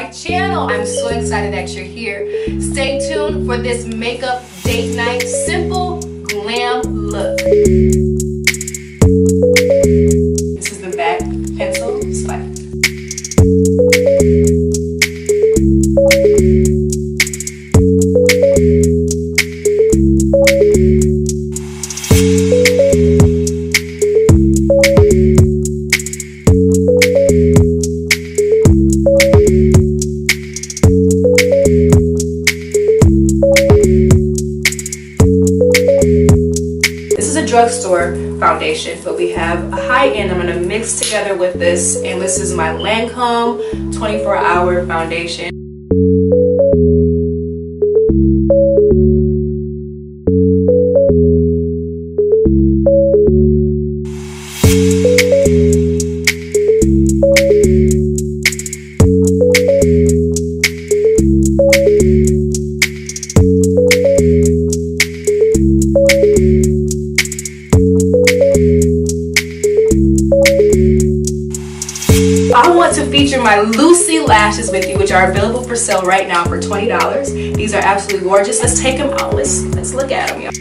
my channel. I'm so excited that you're here. Stay tuned for this makeup date night simple glam look. This is the back pencil swipe. Drugstore foundation, but we have a high end I'm going to mix together with this, and this is my Lancome 24-hour foundation. I want to feature my LULU lashes with you, which are available for sale right now for $20. These are absolutely gorgeous. Let's take them out. Let's look at them, y'all.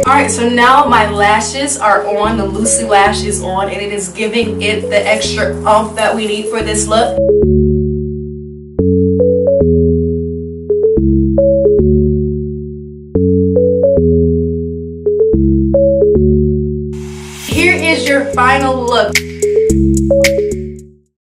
Alright, so now my lashes are on, the LULU lash is on, and it is giving it the extra oomph that we need for this look. Here is your final look.